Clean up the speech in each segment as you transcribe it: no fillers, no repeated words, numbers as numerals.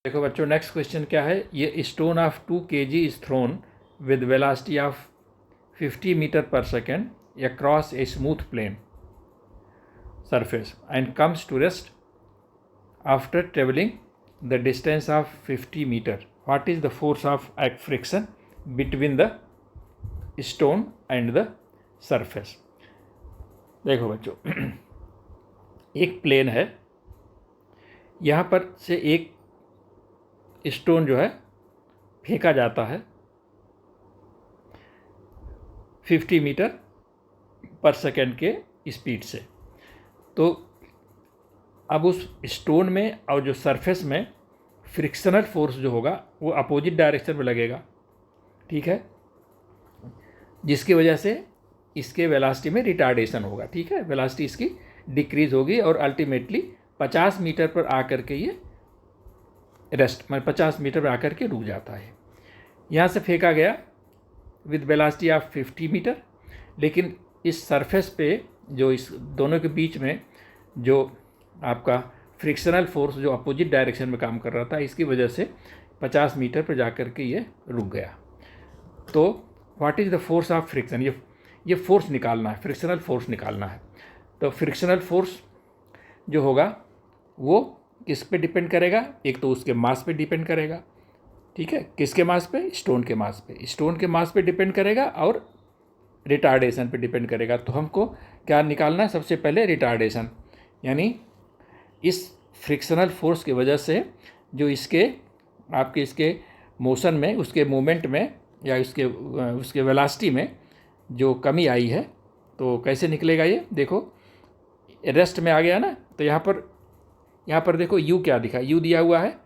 देखो बच्चों, next question क्या है। ये stone of 2 kg is thrown with velocity of 50 metre per second across a smooth plane surface and comes to rest after traveling the distance of 50 meter. What is the force of friction between the stone and the surface? देखो बच्चों, एक plane है, यहाँ पर से एक stone जो है फेंका जाता है 50 मीटर पर सेकेंड के स्पीड से। तो अब उस स्टोन में और जो सरफेस में फ्रिक्शनल फोर्स जो होगा वो अपोजिट डायरेक्शन में लगेगा, ठीक है, जिसकी वजह से इसके वेलोसिटी में रिटार्डेशन होगा, ठीक है, वेलोसिटी इसकी डिक्रीज होगी और अल्टीमेटली 50 मीटर पर आकर के ये रेस्ट 50 मीटर पर आकर के रुक जाता है। यहाँ से फेंका गया विद वेलोसिटी ऑफ 50 मीटर, लेकिन इस सरफेस पे जो इस दोनों के बीच में जो आपका फ्रिक्शनल फोर्स जो अपोजिट डायरेक्शन में काम कर रहा था, इसकी वजह से 50 मीटर पर जाकर के ये रुक गया। तो what is the force of friction, ये फोर्स निकालना है, फ्रिक्शनल फोर्स निकालना है। तो फ्रिक्शनल फोर्स जो होगा वो किस पे डिपेंड करेगा, एक तो उसके मास पे डिपेंड करेगा, ठीक है, किसके मास पे, स्टोन के मास पे, स्टोन के मास पे डिपेंड करेगा और रिटार्डेशन पे डिपेंड करेगा। तो हमको क्या निकालना है, सबसे पहले रिटार्डेशन, यानी इस फ्रिक्शनल फोर्स की वजह से जो इसके मोशन में, उसके मूवमेंट में या उसके वेलोसिटी में जो कमी आई है, तो कैसे निकलेगा ये। देखो रेस्ट में आ गया ना, तो यहाँ पर देखो u क्या दिखा, u दिया हुआ है,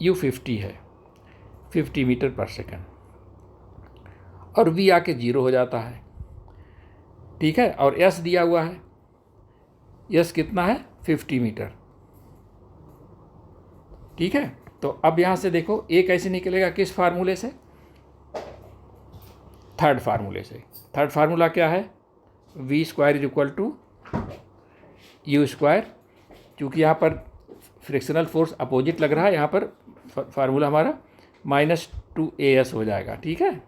u 50 है, 50 मीटर पर सेकेंड, और v आके 0 हो जाता है, ठीक है, और s दिया हुआ है, s कितना है 50 मीटर, ठीक है। तो अब यहाँ से देखो a कैसे निकलेगा, किस फार्मूले से, थर्ड फार्मूले से। थर्ड फार्मूला क्या है, v square is equal to u square, क्योंकि यहाँ पर फ्रिक्शनल फोर्स अपोजिट लग रहा है, यहाँ पर फार्मूला हमारा -2as हो जाएगा, ठीक है,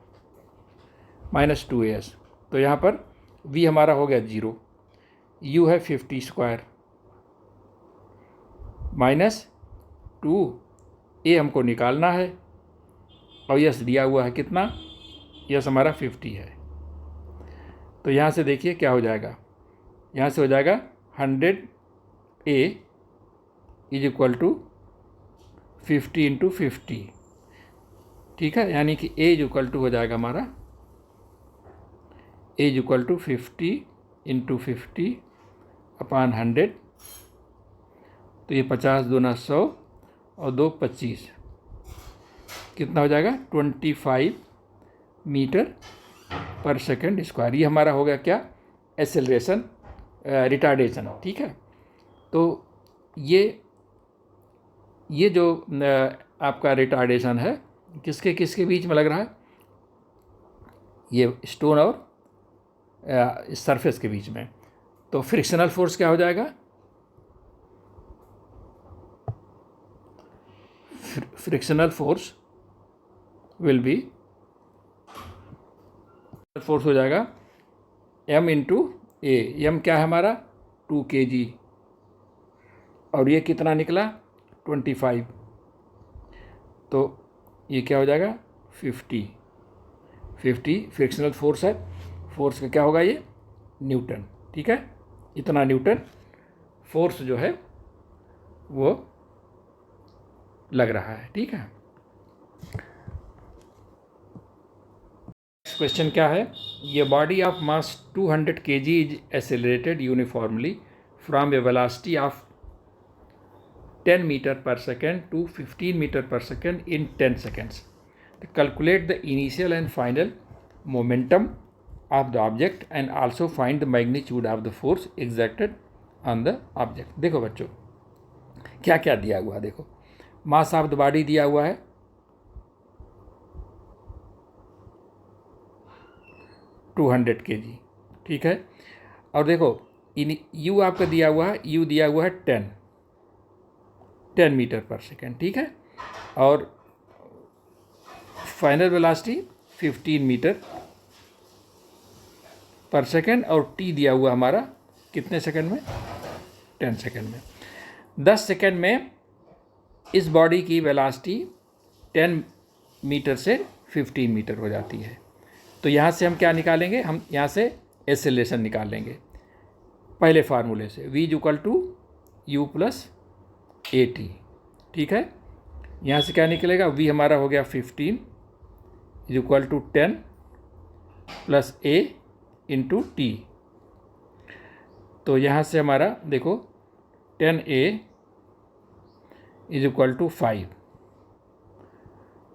-2as। तो यहाँ पर v हमारा हो गया 0, u है 50 स्क्वायर -2a हमको निकालना है, और यस दिया हुआ है कितना, यस हमारा 50 है। तो यहाँ से देखिए क्या हो जाएगा, यहाँ से हो जाएगा 100a is equal to 50 into 50, ठीक है, यानी कि a इज इक्वल टू हो जाएगा हमारा a is equal to 50 into 50 upon 100। तो ये 50 दूना 100 और 2 25, कितना हो जाएगा 25 मीटर पर सेकेंड स्क्वायर। ये हमारा हो गया क्या, एक्सेलरेशन, रिटार्डेशन, ठीक है। तो ये जो आपका रिटार्डेशन है किसके किसके बीच में लग रहा है, ये स्टोन और सरफेस के बीच में। तो फ्रिक्शनल फोर्स क्या हो जाएगा, frictional force will be, force हो जाएगा m इंटू ए, एम क्या है हमारा 2 kg, और ये कितना निकला 25, तो ये क्या हो जाएगा 50 फ्रिक्शनल फोर्स है, फोर्स का क्या होगा ये न्यूटन, ठीक है, इतना न्यूटन फोर्स जो है वो लग रहा है, ठीक है। क्वेश्चन क्या है, ये body of mass 200 kg is accelerated uniformly from a velocity of 10 metre per second to 15 metre per second in 10 seconds. Calculate the initial and final momentum of the object and also find the magnitude of the force exerted on the object. देखो बच्चों क्या क्या दिया हुआ है, देखो mass of the body दिया हुआ है 200 kg, ठीक है, और देखो यू आपका दिया हुआ है, यू दिया हुआ है 10, 10 मीटर पर सेकेंड, ठीक है। और final velocity 15 metre per second, और टी दिया हुआ हमारा कितने सेकेंड में, 10 सेकेंड में। 10 सेकेंड में इस बॉडी की वेलोसिटी 10 मीटर से 15 मीटर हो जाती है। तो यहाँ से हम क्या निकालेंगे, हम यहाँ से एक्सेलरेशन निकाल लेंगे पहले फार्मूले से, v equal to u plus a t, ठीक है। यहाँ से क्या निकलेगा, v हमारा हो गया 15 equal to 10 plus a into t. तो यहाँ से हमारा देखो 10a इज इक्वल टू 5,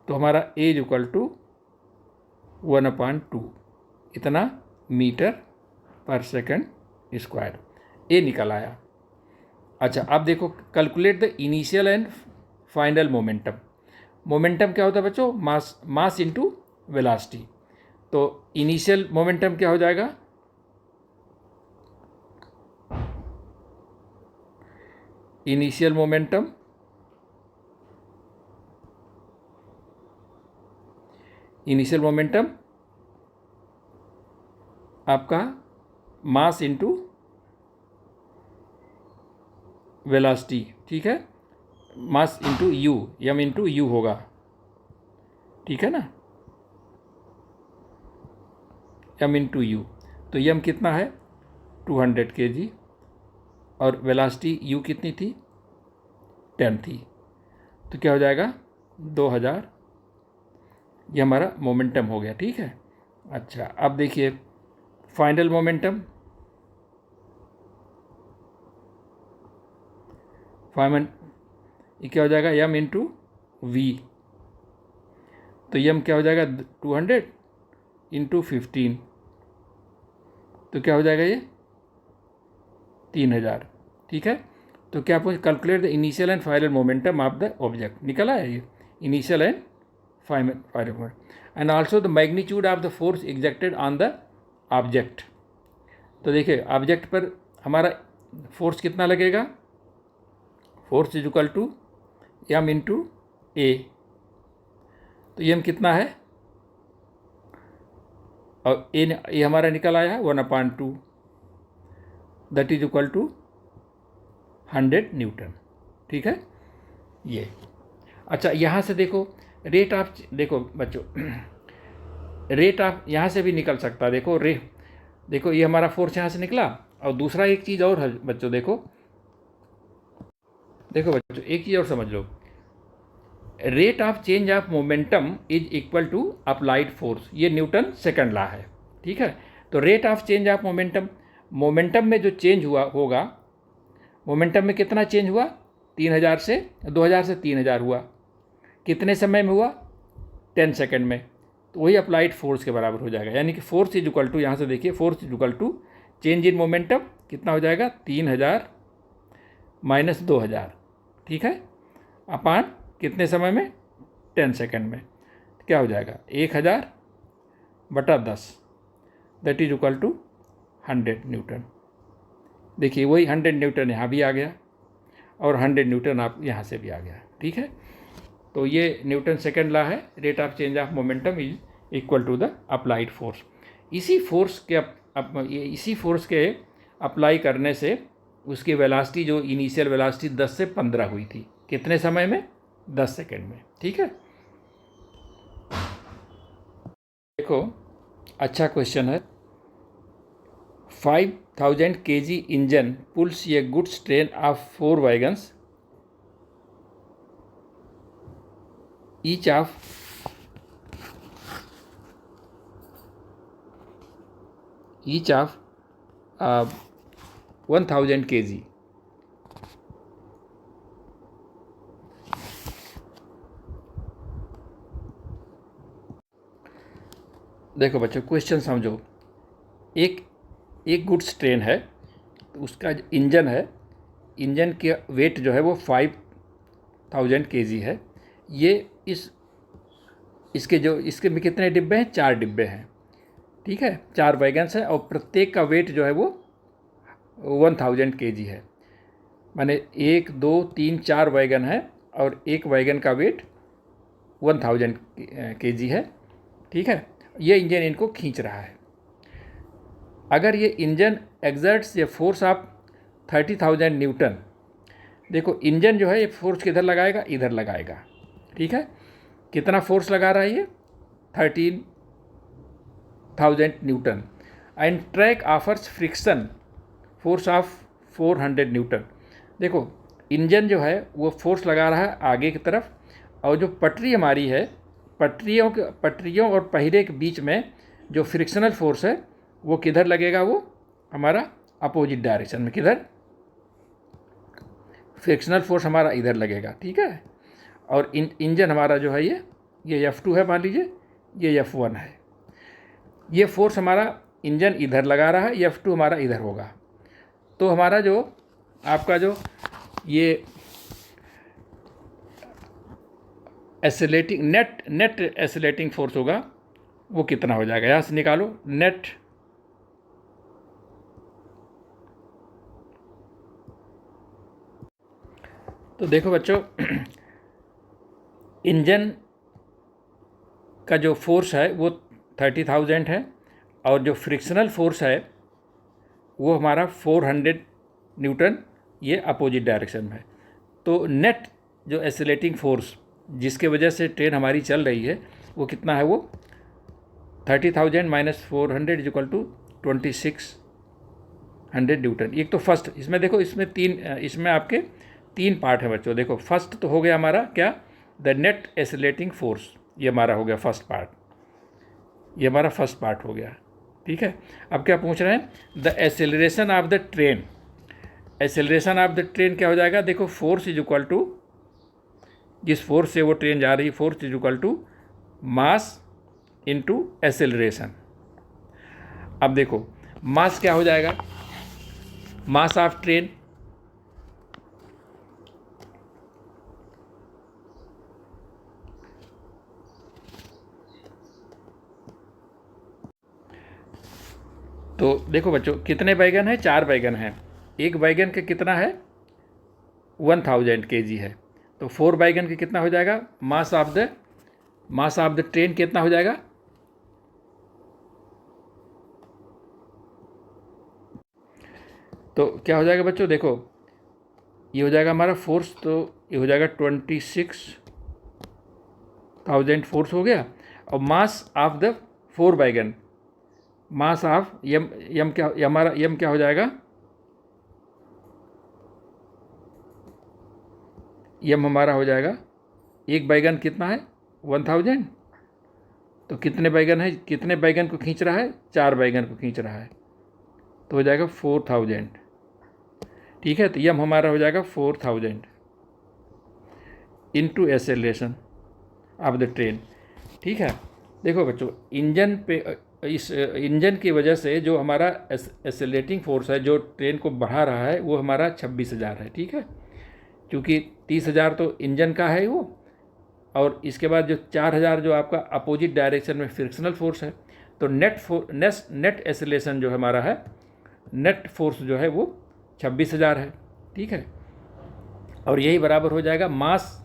तो हमारा a इज इक्वल टू 1/2 इतना मीटर पर सेकेंड स्क्वायर ए निकल आया। अच्छा, अब देखो calculate the initial and final momentum. Momentum क्या होता है बच्चों, मास इनटू वेलोसिटी। तो इनिशियल मोमेंटम क्या हो जाएगा, इनिशियल मोमेंटम आपका मास इनटू वेलोसिटी, ठीक है। Mass into u, m into u होगा, ठीक है ना, यम इंटू यू। तो यम कितना है 200 kg, और वेलोसिटी यू कितनी थी 10 थी, तो क्या हो जाएगा 2000। ये हमारा मोमेंटम हो गया, ठीक है। अच्छा, अब देखिए फाइनल मोमेंटम, ये क्या हो जाएगा, यम इंटू वी। तो यम क्या हो जाएगा 200 इंटू 15, तो क्या हो जाएगा ये 3000, ठीक है। तो क्या पूछ, calculate the initial and final momentum of the object, निकला है ये initial and final momentum, and also the magnitude of the force exerted on the object. तो देखिए ऑब्जेक्ट पर हमारा फोर्स कितना लगेगा, force is equal to m into a. तो एम कितना है, और ए हमारा निकल आया है 1/2, that is equal to 100 newton, ठीक है ये। अच्छा, यहाँ से देखो रेट ऑफ, देखो बच्चों रेट ऑफ यहाँ से भी निकल सकता है। देखो ये हमारा फोर्स यहाँ से निकला, और दूसरा एक चीज़ और है बच्चों, देखो बच्चों एक चीज़ और समझ लो, rate of change of momentum is equal to applied force, ये न्यूटन सेकंड लॉ है, ठीक है। तो rate of change of momentum में जो चेंज हुआ होगा, मोमेंटम में कितना चेंज हुआ, 2000 से 3000 हुआ, कितने समय में हुआ 10 सेकेंड में, तो वही अप्लाइड फोर्स के बराबर हो जाएगा। यानी कि फोर्स इज इक्वल टू, यहाँ से देखिए force is equal to change in momentum कितना हो जाएगा 3000 माइनस 2000, ठीक है, अपान कितने समय में 10 सेकेंड में, क्या हो जाएगा 1000/10, that is equal to 100 newton. देखिए वही 100 न्यूटन यहाँ भी आ गया, और 100 न्यूटन आप यहाँ से भी आ गया, ठीक है। तो ये न्यूटन सेकंड लॉ है, rate of change of momentum is equal to the applied force. इसी फोर्स के अप्लाई करने से उसकी वेलोसिटी, जो इनिशियल वेलोसिटी 10 से 15 हुई थी, कितने समय में 10 सेकेंड में, ठीक है। देखो अच्छा क्वेश्चन है, 5000 kg engine pulls a goods train of 4 wagons, each of 1000 kg। देखो बच्चों क्वेश्चन समझो, एक गुड्स ट्रेन है, तो उसका इंजन है, इंजन के वेट जो है वो 5000 kg है। ये इसके में कितने डिब्बे हैं, 4 डिब्बे हैं, ठीक है, 4 वैगन्स हैं, और प्रत्येक का वेट जो है वो 1000 kg है। माने 1 2 3 4 वैगन है और एक वैगन का वेट 1000 kg है, ठीक है। ये इंजन इनको खींच रहा है। अगर ये इंजन एग्जर्ट्स ये फोर्स ऑफ 30,000 न्यूटन, देखो इंजन जो है ये फोर्स किधर लगाएगा, इधर लगाएगा, ठीक है। कितना फोर्स लगा रहा है ये, 13,000 Newton. And track offers friction force of 400 Newton. देखो इंजन जो है वो फोर्स लगा रहा है आगे की तरफ, और जो पटरी हमारी है, पटरियों और पहिरे के बीच में जो फ्रिक्शनल फोर्स है वो किधर लगेगा, वो हमारा अपोजिट डायरेक्शन में, किधर, फ्रिक्शनल फोर्स हमारा इधर लगेगा, ठीक है। और इंजन हमारा जो है ये F2 है, मान लीजिए ये F1 है। ये फोर्स हमारा इंजन इधर लगा रहा है, F2 हमारा इधर होगा। तो हमारा जो आपका जो ये एसिलेटिंग नेट एसिलेटिंग फोर्स होगा वो कितना हो जाएगा, यहाँ से निकालो नेट। तो देखो बच्चों, इंजन का जो फोर्स है वो 30,000 है, और जो फ्रिक्शनल फोर्स है वो हमारा 400 न्यूटन, ये अपोजिट डायरेक्शन में है। तो नेट जो एसिलेटिंग फोर्स जिसके वजह से ट्रेन हमारी चल रही है वो कितना है, वो 30,000 minus 400 is equal to 2600 newton. एक तो फर्स्ट, इसमें देखो इसमें आपके 3 पार्ट है बच्चों। देखो फर्स्ट तो हो गया हमारा क्या, द नेट एसिलेटिंग फोर्स, ये हमारा हो गया फर्स्ट पार्ट, ये हमारा फर्स्ट पार्ट हो गया, ठीक है। अब क्या पूछ रहे हैं, the acceleration of the train. Acceleration of the train क्या हो जाएगा, देखो फोर्स इज इक्वल टू, जिस फोर्स से वो ट्रेन जा रही है, force is equal to mass into acceleration. अब देखो मास क्या हो जाएगा, मास ऑफ ट्रेन, तो देखो बच्चों कितने बैगन है, 4 बैगन हैं। एक बैगन का कितना है, 1000 kg है। तो 4 बैगन का कितना हो जाएगा, मास ऑफ द ट्रेन कितना हो जाएगा, तो क्या हो जाएगा बच्चों, देखो ये हो जाएगा हमारा फोर्स, तो ये हो जाएगा 26,000 फोर्स हो गया। और मास ऑफ द 4 बैगन, मास ऑफ यम क्या, हमारा यम क्या हो जाएगा, यम हमारा हो जाएगा, एक बैगन कितना है 1000, तो कितने बैगन है, कितने बैगन को खींच रहा है, 4 बैगन को खींच रहा है, तो हो जाएगा 4000, ठीक है। तो यम हमारा हो जाएगा 4000 into acceleration of the train, ठीक है। देखो बच्चों इंजन पे, इस इंजन की वजह से जो हमारा एसेलेटिंग फोर्स है जो ट्रेन को बढ़ा रहा है वो हमारा 26,000 है, ठीक है। क्योंकि 30,000 तो इंजन का है वो, और इसके बाद जो 4,000 जो आपका अपोजिट डायरेक्शन में फ्रिक्शनल फोर्स है, तो नेट एसेलेशन जो हमारा है, नेट फोर्स जो है वो 26,000 है, ठीक है। और यही बराबर हो जाएगा mass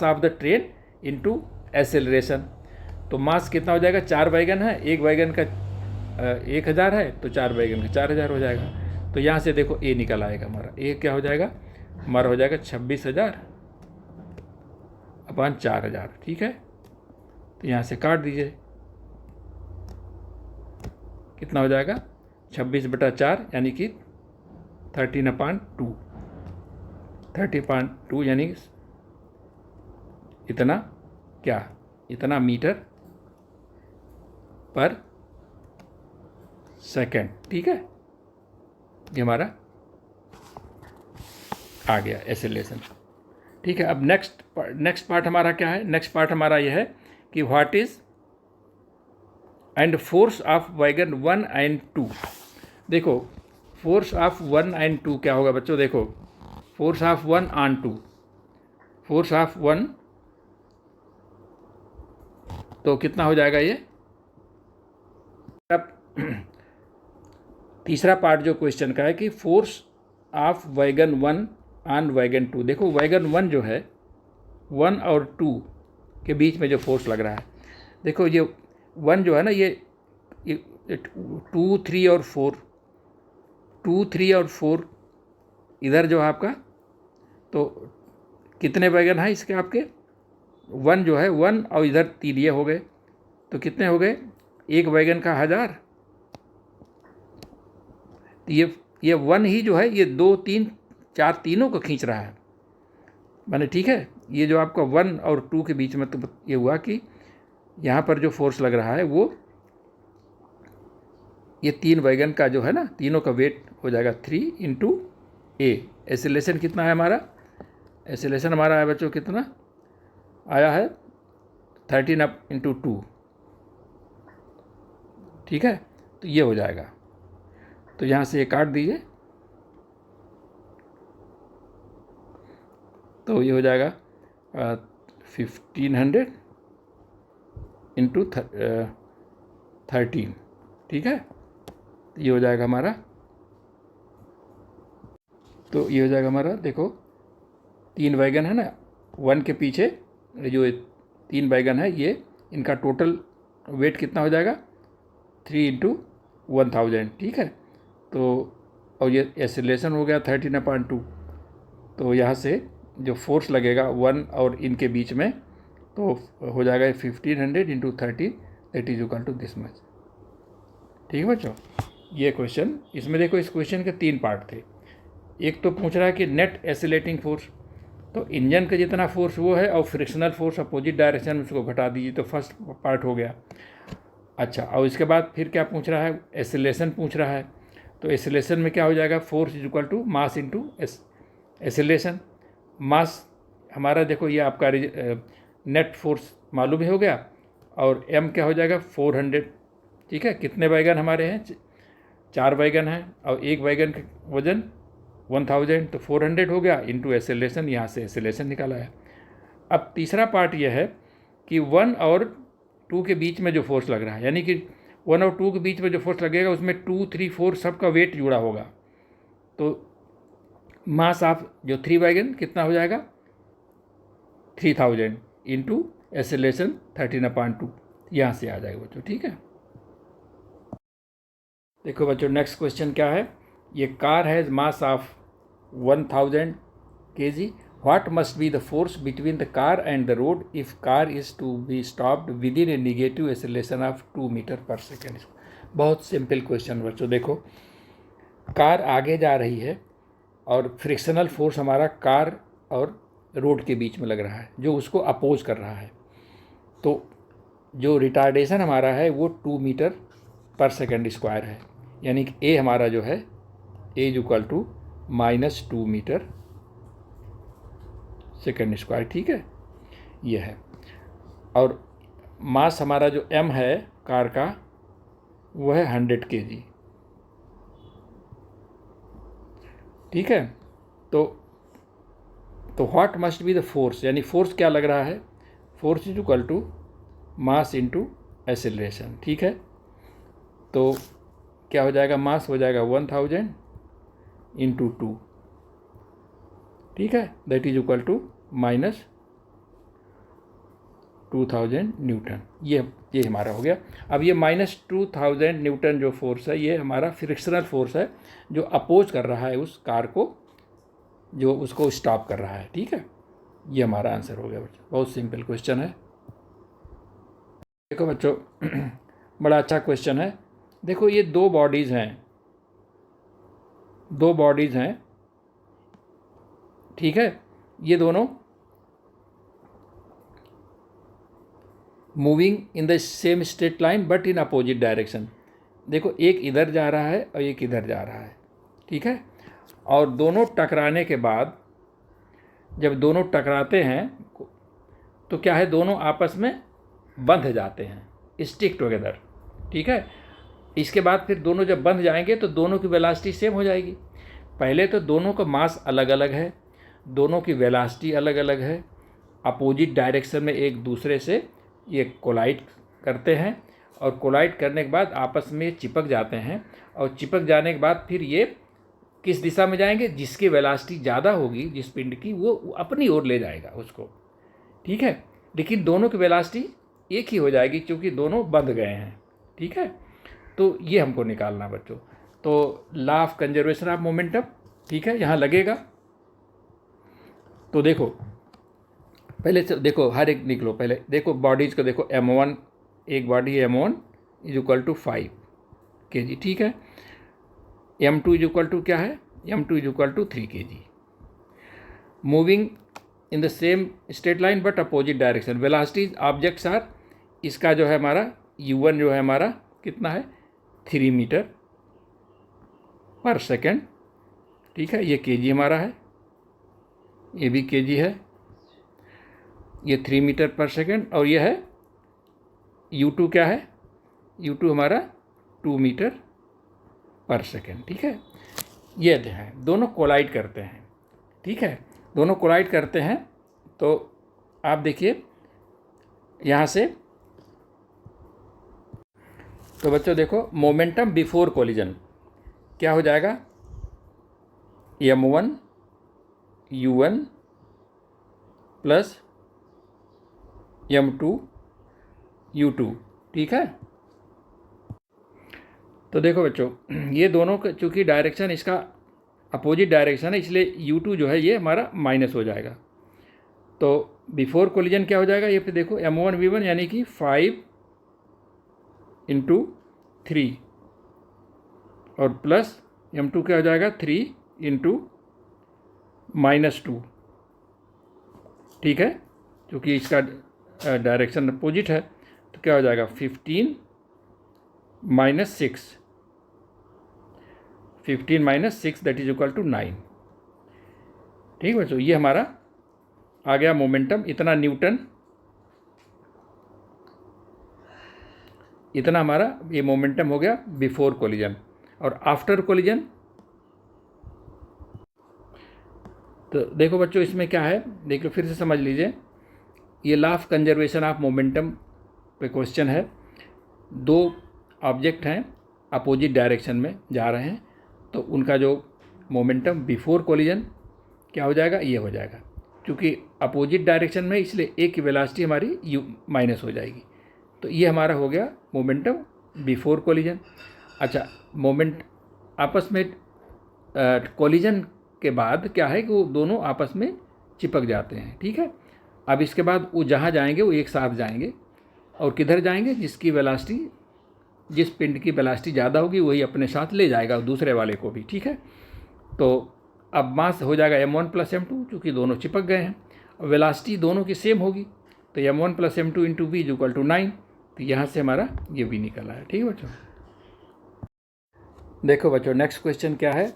of the train into acceleration. तो मास कितना हो जाएगा, 4 बैगन है, एक बैगन का 1,000 है, तो 4 बैगन का 4,000 हो जाएगा। तो यहाँ से देखो ए निकल आएगा हमारा, ए क्या हो जाएगा हमारा, हो जाएगा 26,000 अपन 4,000, ठीक है। तो यहाँ से काट दीजिए, कितना हो जाएगा 26/4 यानी कि 30/2 यानी इतना क्या, इतना मीटर पर सेकेंड, ठीक है। ये हमारा आ गया एसेलेशन, ठीक है। अब नेक्स्ट पार्ट हमारा क्या है, नेक्स्ट पार्ट हमारा यह है कि what is and force of wagon 1 and 2। देखो फोर्स ऑफ 1 एंड 2 क्या होगा बच्चों, देखो force of 1 on 2, force of 1 तो कितना हो जाएगा ये। अब तीसरा पार्ट जो क्वेश्चन का है कि force of wagon 1 on wagon 2। देखो वैगन 1 जो है 1 और 2 के बीच में जो फोर्स लग रहा है, देखो ये 1 जो है ना, ये 2 3 और 4, 2 3 और 4 इधर जो है आपका, तो कितने वैगन हैं इसके आपके, 1 जो है 1 और इधर 3 ये हो गए, तो कितने हो गए, एक वैगन का 1000। तो ये 1 ही जो है ये 2 3 4 तीनों को खींच रहा है, माने ठीक है। ये जो आपका 1 और 2 के बीच में, तो ये हुआ कि यहाँ पर जो फोर्स लग रहा है वो ये 3 वैगन का जो है ना, तीनों का वेट हो जाएगा 3 इंटू ए। एसिलेशन कितना है हमारा, एसिलेशन हमारा है बच्चों कितना आया है, 13 अप इंटू 2, ठीक है। तो ये हो जाएगा, तो यहाँ से ये काट दीजिए, तो ये हो जाएगा 1500 इंटू 13, ठीक है। ये हो जाएगा हमारा, तो ये हो जाएगा हमारा, देखो 3 वैगन है ना, 1 के पीछे जो 3 वैगन है, ये इनका टोटल वेट कितना हो जाएगा, 3 इंटू 1000, ठीक है। तो और ये एसिलेशन हो गया 13/2, तो यहाँ से जो फोर्स लगेगा 1 और इनके बीच में, तो हो जाएगा 1500 into 13, that is equal to this much, ठीक है बच्चों। ये क्वेश्चन, इसमें देखो इस क्वेश्चन के 3 पार्ट थे। एक तो पूछ रहा है कि नेट एसिलेटिंग फोर्स, तो इंजन का जितना फोर्स वो है और फ्रिक्शनल फोर्स अपोजिट डायरेक्शन में उसको घटा दीजिए, तो फर्स्ट पार्ट हो गया। अच्छा, और इसके बाद फिर क्या पूछ रहा है, एसिलेशन पूछ रहा है। तो एसिलेशन में क्या हो जाएगा, force is equal to mass into acceleration. Mass हमारा देखो ये आपका नेट फोर्स मालूम ही हो गया, और एम क्या हो जाएगा 400, ठीक है। कितने वैगन हमारे हैं, 4 वैगन हैं, और एक वैगन का वजन 1000, तो 400 हो गया इंटू एसिलेशन, यहाँ से एसिलेशन निकाला है। अब तीसरा पार्ट यह है कि 1 और 2 के बीच में जो फोर्स लग रहा है, यानी कि 1 और 2 के बीच में जो फोर्स लगेगा उसमें 2 3 4 सबका वेट जुड़ा होगा। तो मास ऑफ जो 3 वैगन कितना हो जाएगा, 3000 इंटू एसिलेशन 13/2, यहाँ से आ जाएगा बच्चों, ठीक है। देखो बच्चों नेक्स्ट क्वेश्चन क्या है, ये car has mass of 1000 kg, what must be the force between the car and the road if car is to be stopped within a negative acceleration of 2 metre per second. बहुत simple question बच्चों, देखो car आगे जा रही है और frictional force हमारा car और रोड के बीच में लग रहा है जो उसको अपोज कर रहा है। तो जो रिटार्डेशन हमारा है वो 2 मीटर पर सेकेंड स्क्वायर है, यानी कि ए हमारा जो है a is equal to -2 metre second square, ठीक है, ये है। और मास हमारा जो एम है कार का वो है 100 kg, ठीक है। तो what must be the force, यानी फोर्स क्या लग रहा है, force is equal to mass into acceleration, ठीक है। तो क्या हो जाएगा, मास हो जाएगा 1000 इंटू 2, ठीक है, that is equal to -2000 newton. ये हमारा हो गया। अब ये -2000 न्यूटन जो फोर्स है ये हमारा फ्रिक्शनल फोर्स है जो अपोज कर रहा है उस कार को, जो उसको स्टॉप कर रहा है, ठीक है। ये हमारा आंसर हो गया बच्चों, बहुत सिंपल क्वेश्चन है। देखो बच्चों बड़ा अच्छा क्वेश्चन है। देखो ये 2 बॉडीज़ हैं, 2 बॉडीज़ हैं, ठीक है। ये दोनों moving in the same straight line but in opposite direction. देखो एक इधर जा रहा है और एक इधर जा रहा है, ठीक है। और दोनों टकराने के बाद जब दोनों टकराते हैं तो क्या है, दोनों आपस में बंध जाते हैं, स्टिक टुगेदर, ठीक है। इसके बाद फिर दोनों जब बंध जाएंगे तो दोनों की वेलोसिटी सेम हो जाएगी। पहले तो दोनों का मास अलग अलग है, दोनों की वेलोसिटी अलग अलग है, अपोजिट डायरेक्शन में एक दूसरे से ये कोलाइड करते हैं, और कोलाइड करने के बाद आपस में चिपक जाते हैं, और चिपक जाने के बाद फिर ये किस दिशा में जाएंगे? जिसकी वेलोसिटी ज़्यादा होगी जिस पिंड की, वो अपनी ओर ले जाएगा उसको, ठीक है। लेकिन दोनों की वेलोसिटी एक ही हो जाएगी क्योंकि दोनों बंध गए हैं, ठीक है। तो ये हमको निकालना बच्चों। तो law of conservation of momentum, ठीक है, यहाँ लगेगा। तो देखो पहले से देखो, हर एक निकलो, पहले देखो बॉडीज़ को देखो। m1 एक बॉडी है, m1 is equal to 5 kg, ठीक है। m2 इज इक्वल टू क्या है? m2 is equal to 3 kg। Moving in the same straight line but opposite direction, velocities objects are, इसका जो है हमारा u1 जो है हमारा कितना है? 3 मीटर पर सेकेंड, ठीक है। ये kg हमारा है, ये भी kg है, ये 3 मीटर पर सेकेंड, और ये है u2 क्या है? u2 हमारा 2 मीटर पर सेकेंड, ठीक है। ये है, दोनों कोलाइड करते हैं, ठीक है, दोनों कोलाइड करते हैं। तो आप देखिए यहाँ से, तो बच्चों देखो मोमेंटम बिफोर कोलिजन क्या हो जाएगा? m1 u1 plus m2 u2, ठीक है। तो देखो बच्चों, ये दोनों का चूँकि डायरेक्शन इसका अपोजिट डायरेक्शन है, इसलिए u2 जो है ये हमारा माइनस हो जाएगा। तो बिफोर कोलिजन क्या हो जाएगा? ये पे देखो m1 v1 यानी कि 5 × 3 और प्लस m2 क्या हो जाएगा? 3 × -2, ठीक है। क्योंकि इसका डायरेक्शन अपोजिट है, तो क्या हो जाएगा? 15 - 6, 15 - 6 दैट इज इक्वल टू 9, ठीक है बच्चों। ये हमारा आ गया मोमेंटम, इतना न्यूटन, इतना हमारा ये मोमेंटम हो गया बिफोर कोलिजन। और आफ्टर कोलिजन, तो देखो बच्चों इसमें क्या है, देखो फिर से समझ लीजिए। ये law of conservation of momentum पे क्वेश्चन है। दो ऑब्जेक्ट हैं, अपोजिट डायरेक्शन में जा रहे हैं, तो उनका जो मोमेंटम बिफोर कोलिजन क्या हो जाएगा? ये हो जाएगा। क्योंकि अपोजिट डायरेक्शन में, इसलिए एक की वेलोसिटी हमारी u माइनस हो जाएगी। तो ये हमारा हो गया मोमेंटम बिफोर कोलिजन। अच्छा, मोमेंट आपस में कोलिजन के बाद क्या है कि वो दोनों आपस में चिपक जाते हैं, ठीक है। अब इसके बाद वो जहाँ जाएंगे वो एक साथ जाएंगे, और किधर जाएंगे? जिसकी वेलोसिटी, जिस पिंड की वेलोसिटी ज़्यादा होगी वही अपने साथ ले जाएगा दूसरे वाले को भी, ठीक है। तो अब मास हो जाएगा m1 + m2, चूँकि दोनों चिपक गए हैं, और वेलोसिटी दोनों की सेम होगी, तो m1 + m2 × v = 9। तो यहाँ से हमारा ये भी निकला है, ठीक है बच्चों। देखो बच्चों नेक्स्ट क्वेश्चन क्या है?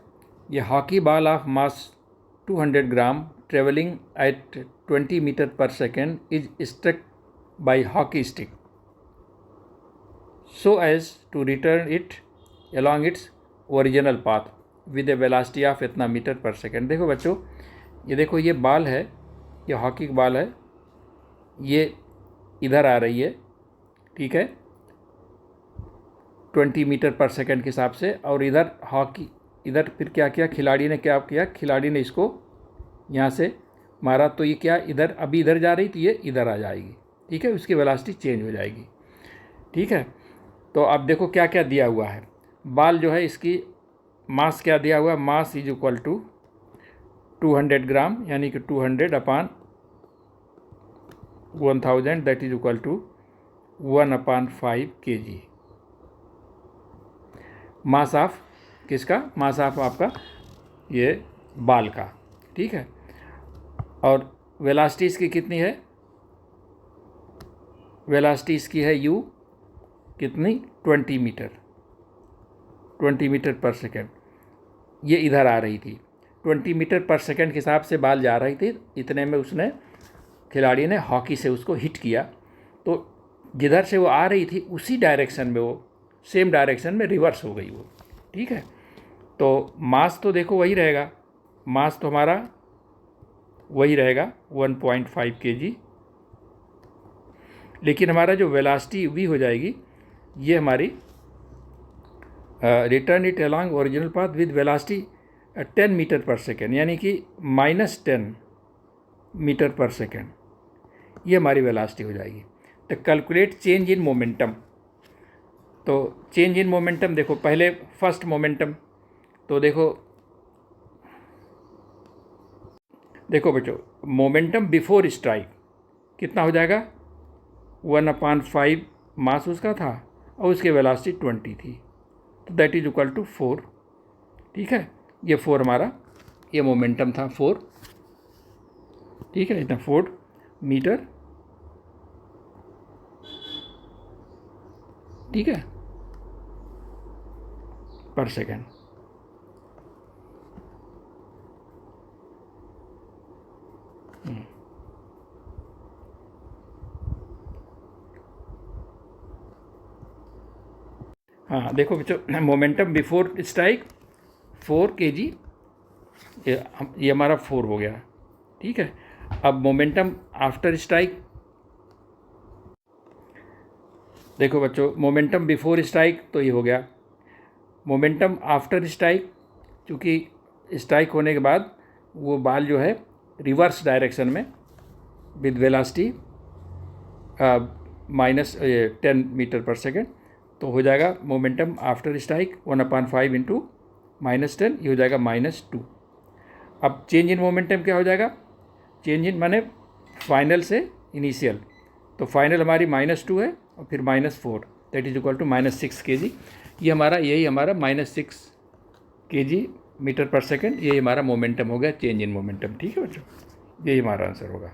ये hockey ball of mass 200 gram travelling at 20 metre per second is struck by hockey stick so as to return it along its original path with a velocity of इतना मीटर पर सेकेंड। देखो बच्चों, ये देखो ये ball है, ये hockey की ball है, ये इधर आ रही है, ठीक है, 20 मीटर पर सेकेंड के हिसाब से। और इधर हॉकी, इधर फिर क्या किया खिलाड़ी ने? क्या किया खिलाड़ी ने? इसको यहाँ से मारा, तो ये क्या इधर, अभी इधर जा रही, तो ये इधर आ जाएगी, ठीक है, उसकी वेलोसिटी चेंज हो जाएगी, ठीक है। तो अब देखो क्या क्या दिया हुआ है। बॉल जो है इसकी मास क्या दिया हुआ है? Mass is equal to 200 gram, यानी कि 200 / 1000 that is equal to 1/5 kg। Mass of किसका? मास ऑफ आपका ये बॉल का, ठीक है। और वेलोसिटी इसकी कितनी है? वेलोसिटी इसकी है u कितनी? 20 मीटर, 20 मीटर पर सेकेंड। ये इधर आ रही थी, 20 मीटर पर सेकेंड के हिसाब से बॉल जा रही थी, इतने में उसने, खिलाड़ी ने हॉकी से उसको हिट किया, तो जिधर से वो आ रही थी उसी डायरेक्शन में, वो सेम डायरेक्शन में रिवर्स हो गई वो, ठीक है। तो मास तो देखो वही रहेगा, मास तो हमारा वही रहेगा 1.5 kg, लेकिन हमारा जो वेलोसिटी भी हो जाएगी, ये हमारी return it along original path with velocity 10 metre per second, यानी कि -10 मीटर पर सेकेंड, ये हमारी वेलोसिटी हो जाएगी। तो कैलकुलेट चेंज इन मोमेंटम। तो चेंज इन मोमेंटम देखो, पहले फर्स्ट मोमेंटम, तो देखो बच्चों, मोमेंटम बिफोर स्ट्राइक कितना हो जाएगा, 1/5 मास उसका था और उसकी वेलोसिटी 20 थी, तो दैट इज इक्वल टू 4। ठीक है, ये 4 हमारा ये मोमेंटम था 4। ठीक है, इतना 4 मीटर, ठीक है, पर सेकेंड। हाँ देखो बच्चों, मोमेंटम बिफोर स्ट्राइक 4 kg, ये हमारा 4 हो गया। ठीक है, अब मोमेंटम आफ्टर स्ट्राइक, देखो बच्चों, मोमेंटम बिफोर स्ट्राइक तो ये हो गया। मोमेंटम आफ्टर स्ट्राइक, चूँकि स्ट्राइक होने के बाद वो बाल जो है रिवर्स डायरेक्शन में with velocity -10 metre per second, तो हो जाएगा मोमेंटम आफ्टर स्ट्राइक 1/5 इंटू -10, ये हो जाएगा -2। अब चेंज इन मोमेंटम क्या हो जाएगा, चेंज इन माने फाइनल से इनिशियल, तो फाइनल हमारी -2 है और फिर -4, that is equal to -6 kg। ये हमारा -6 kg मीटर पर सेकेंड, ये हमारा मोमेंटम हो गया, चेंज इन मोमेंटम। ठीक है बच्चों, यही हमारा आंसर होगा।